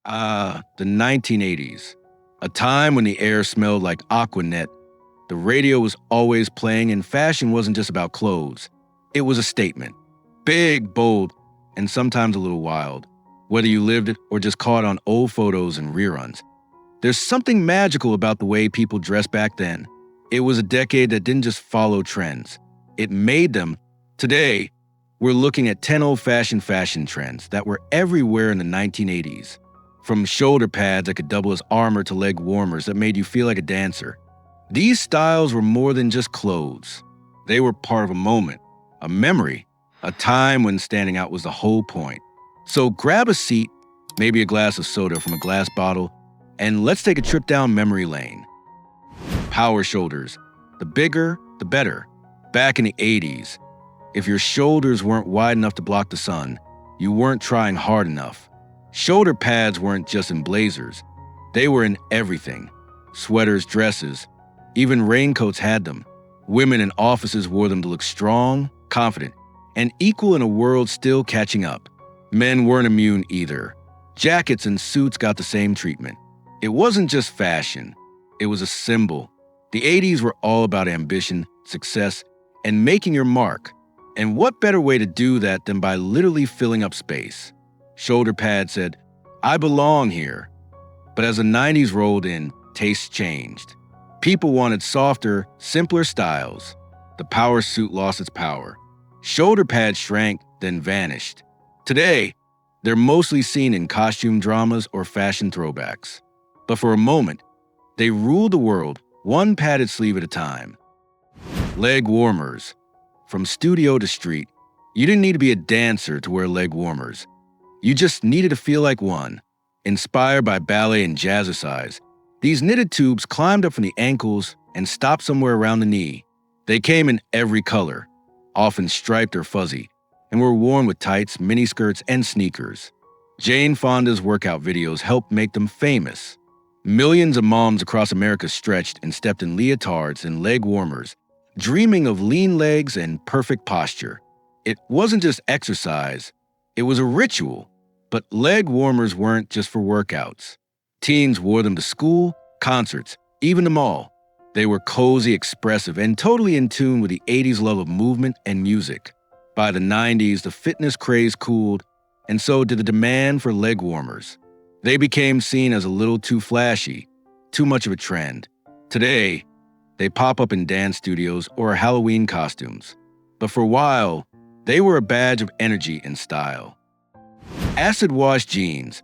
The 1980s. A time when the air smelled like Aquanet. The radio was always playing, and fashion wasn't just about clothes. It was a statement. Big, bold, and sometimes a little wild. Whether you lived it or just caught on old photos and reruns. There's something magical about the way people dressed back then. It was a decade that didn't just follow trends. It made them. Today, we're looking at 10 old-fashioned fashion trends that were everywhere in the 1980s. From shoulder pads that could double as armor to leg warmers that made you feel like a dancer. These styles were more than just clothes. They were part of a moment, a memory, a time when standing out was the whole point. So grab a seat, maybe a glass of soda from a glass bottle, and let's take a trip down memory lane. Power shoulders. The bigger, the better. Back in the 80s, if your shoulders weren't wide enough to block the sun, you weren't trying hard enough. Shoulder pads weren't just in blazers. They were in everything. Sweaters, dresses, even raincoats had them. Women in offices wore them to look strong, confident, and equal in a world still catching up. Men weren't immune either. Jackets and suits got the same treatment. It wasn't just fashion. It was a symbol. The 80s were all about ambition, success, and making your mark. And what better way to do that than by literally filling up space? Shoulder pads said, "I belong here." But as the 90s rolled in, tastes changed. People wanted softer, simpler styles. The power suit lost its power. Shoulder pads shrank, then vanished. Today, they're mostly seen in costume dramas or fashion throwbacks. But for a moment, they ruled the world, one padded sleeve at a time. Leg warmers. From studio to street, you didn't need to be a dancer to wear leg warmers. You just needed to feel like one. Inspired by ballet and jazzercise, these knitted tubes climbed up from the ankles and stopped somewhere around the knee. They came in every color, often striped or fuzzy, and were worn with tights, miniskirts, and sneakers. Jane Fonda's workout videos helped make them famous. Millions of moms across America stretched and stepped in leotards and leg warmers, dreaming of lean legs and perfect posture. It wasn't just exercise, it was a ritual. But leg warmers weren't just for workouts. Teens wore them to school, concerts, even the mall. They were cozy, expressive, and totally in tune with the 80s love of movement and music. By the 90s, the fitness craze cooled, and so did the demand for leg warmers. They became seen as a little too flashy, too much of a trend. Today, they pop up in dance studios or Halloween costumes. But for a while, they were a badge of energy and style. Acid wash jeans,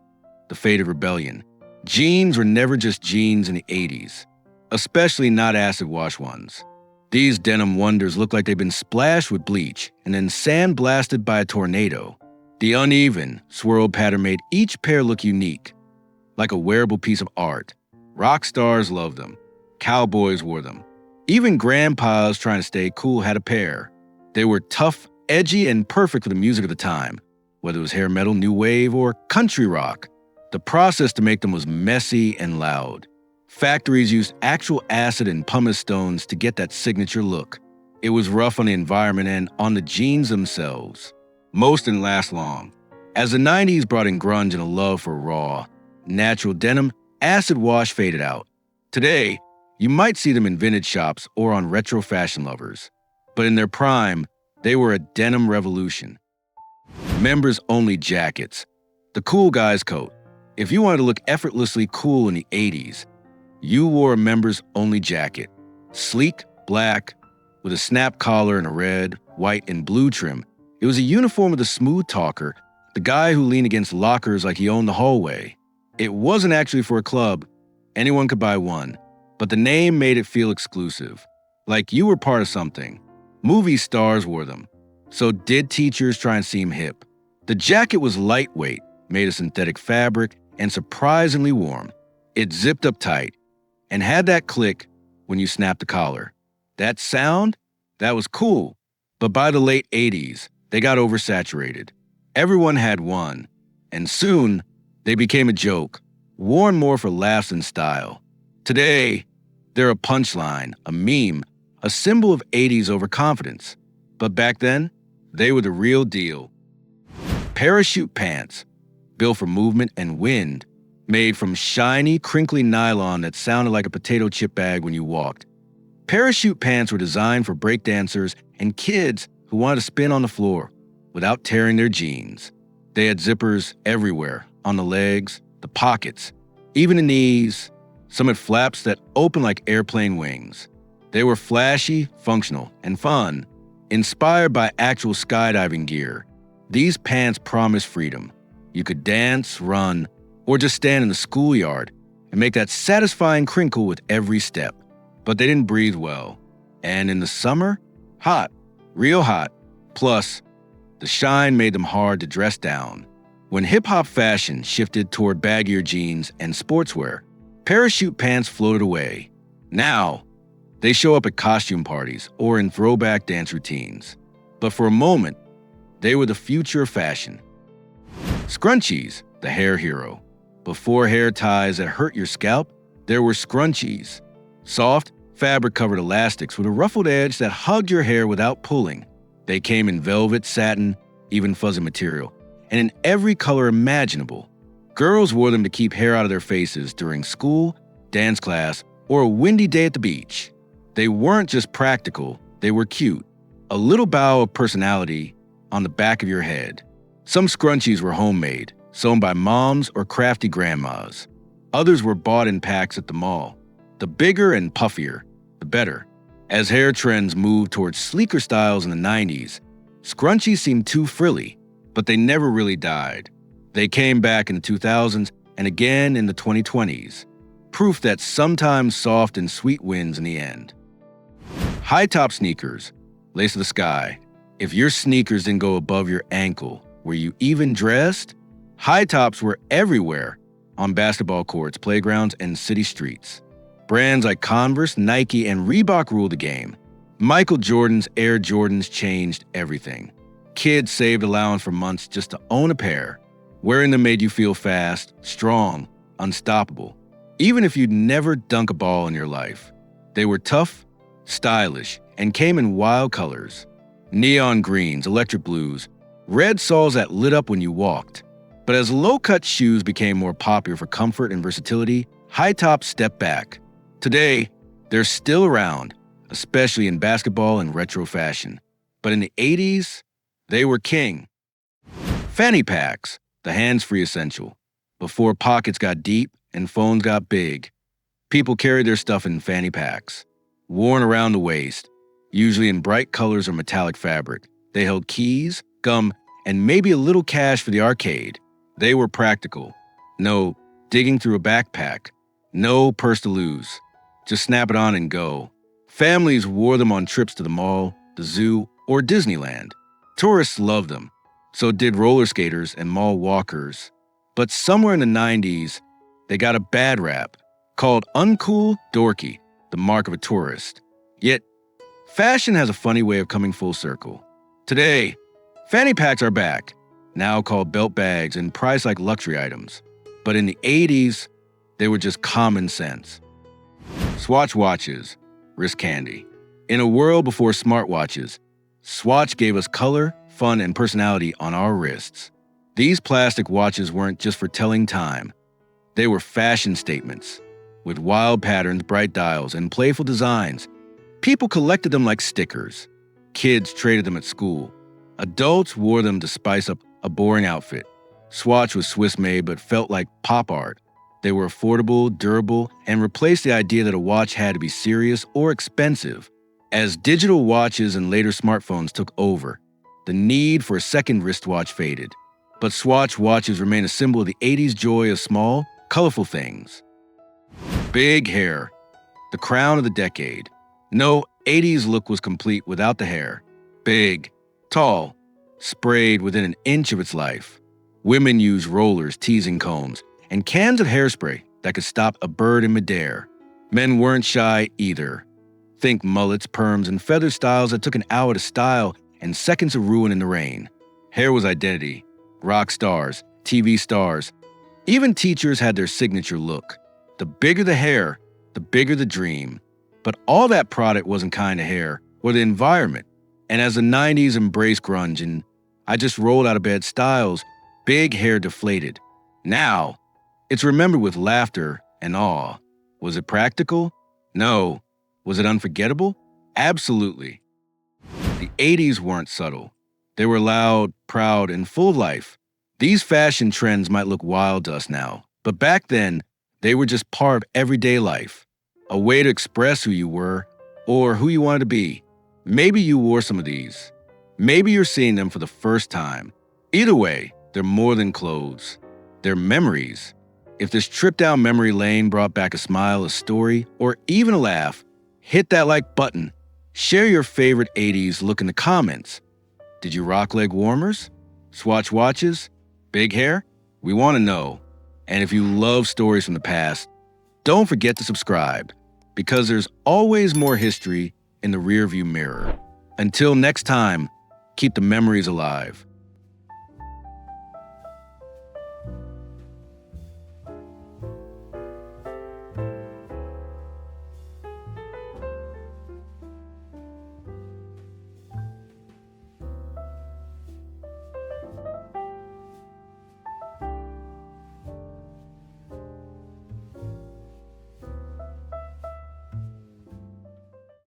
the fate of rebellion. Jeans were never just jeans in the 80s, especially not acid wash ones. These denim wonders looked like they'd been splashed with bleach and then sandblasted by a tornado. The uneven, swirled pattern made each pair look unique, like a wearable piece of art. Rock stars loved them. Cowboys wore them. Even grandpas trying to stay cool had a pair. They were tough, edgy, and perfect for the music of the time, whether it was hair metal, new wave, or country rock. The process to make them was messy and loud. Factories used actual acid and pumice stones to get that signature look. It was rough on the environment and on the jeans themselves. Most didn't last long. As the 90s brought in grunge and a love for raw, natural denim, acid wash faded out. Today, you might see them in vintage shops or on retro fashion lovers. But in their prime, they were a denim revolution. Members-only jackets. The cool guy's coat. If you wanted to look effortlessly cool in the 80s, you wore a members-only jacket. Sleek, black, with a snap collar and a red, white, and blue trim. It was a uniform of the smooth talker, the guy who leaned against lockers like he owned the hallway. It wasn't actually for a club. Anyone could buy one. But the name made it feel exclusive. Like you were part of something. Movie stars wore them. So did teachers try and seem hip. The jacket was lightweight, made of synthetic fabric, and surprisingly warm. It zipped up tight and had that click when you snapped the collar. That sound? That was cool. But by the late 80s, they got oversaturated. Everyone had one. And soon, they became a joke, worn more for laughs and style. Today, they're a punchline, a meme, a symbol of 80s overconfidence. But back then, they were the real deal. Parachute pants, built for movement and wind. made from shiny, crinkly nylon that sounded like a potato chip bag when you walked. Parachute pants were designed for breakdancers and kids who wanted to spin on the floor without tearing their jeans. They had zippers everywhere, on the legs, the pockets, even the knees. Some had flaps that opened like airplane wings. They were flashy, functional, and fun. Inspired by actual skydiving gear, these pants promised freedom. You could dance, run, or just stand in the schoolyard and make that satisfying crinkle with every step. But they didn't breathe well. And in the summer, hot, real hot. Plus, the shine made them hard to dress down. When hip-hop fashion shifted toward baggier jeans and sportswear, parachute pants floated away. Now, they show up at costume parties or in throwback dance routines. But for a moment, they were the future of fashion. Scrunchies, the hair hero. Before hair ties that hurt your scalp, there were scrunchies. Soft, fabric-covered elastics with a ruffled edge that hugged your hair without pulling. They came in velvet, satin, even fuzzy material, and in every color imaginable. Girls wore them to keep hair out of their faces during school, dance class, or a windy day at the beach. They weren't just practical, they were cute. A little bow of personality on the back of your head. Some scrunchies were homemade, sewn by moms or crafty grandmas. Others were bought in packs at the mall. The bigger and puffier, the better. As hair trends moved towards sleeker styles in the 90s, scrunchies seemed too frilly, but they never really died. They came back in the 2000s and again in the 2020s. Proof that sometimes soft and sweet wins in the end. High-top sneakers, lace of the sky. If your sneakers didn't go above your ankle, were you even dressed? High tops were everywhere, on basketball courts, playgrounds, and city streets. Brands like Converse, Nike, and Reebok ruled the game. Michael Jordan's Air Jordans changed everything. Kids saved allowance for months just to own a pair. Wearing them made you feel fast, strong, unstoppable. Even if you'd never dunk a ball in your life. They were tough, stylish, and came in wild colors. Neon greens, electric blues, red soles that lit up when you walked. But as low-cut shoes became more popular for comfort and versatility, high tops stepped back. Today, they're still around, especially in basketball and retro fashion. But in the 80s, they were king. Fanny packs, the hands-free essential. Before pockets got deep and phones got big, people carried their stuff in fanny packs, worn around the waist, usually in bright colors or metallic fabric. They held keys, gum, and maybe a little cash for the arcade. They were practical. No digging through a backpack. No purse to lose. Just snap it on and go. Families wore them on trips to the mall, the zoo, or Disneyland. Tourists loved them. So did roller skaters and mall walkers. But somewhere in the 90s, they got a bad rap, called uncool, dorky, the mark of a tourist. Yet, fashion has a funny way of coming full circle. Today, fanny packs are back, now called belt bags and priced like luxury items. But in the 80s, they were just common sense. Swatch watches, wrist candy. In a world before smartwatches, Swatch gave us color, fun, and personality on our wrists. These plastic watches weren't just for telling time. They were fashion statements. With wild patterns, bright dials, and playful designs, people collected them like stickers. Kids traded them at school. Adults wore them to spice up a boring outfit. Swatch was Swiss-made but felt like pop art. They were affordable, durable, and replaced the idea that a watch had to be serious or expensive. As digital watches and later smartphones took over, the need for a second wristwatch faded. But Swatch watches remain a symbol of the 80s joy of small, colorful things. Big hair, the crown of the decade. No 80s look was complete without the hair. Big, tall, sprayed within an inch of its life. Women used rollers, teasing combs, and cans of hairspray that could stop a bird in midair. Men weren't shy either. Think mullets, perms, and feather styles that took an hour to style and seconds of ruin in the rain. Hair was identity. Rock stars, TV stars, even teachers had their signature look. The bigger the hair, the bigger the dream. But all that product wasn't kind of hair or the environment. And as the 90s embraced grunge and I just rolled out of bed styles, big hair deflated. Now, It's remembered with laughter and awe. Was it practical? No. Was it unforgettable? Absolutely. The 80s weren't subtle. They were loud, proud, and full of life. These fashion trends might look wild to us now, but back then, they were just part of everyday life, a way to express who you were or who you wanted to be. Maybe you wore some of these. Maybe you're seeing them for the first time. Either way, they're more than clothes. They're memories. If this trip down memory lane brought back a smile, a story, or even a laugh, hit that like button. Share your favorite 80s look in the comments. Did you rock leg warmers? Swatch watches? Big hair? We want to know. And if you love stories from the past, don't forget to subscribe, because there's always more history in the rearview mirror. Until next time, keep the memories alive.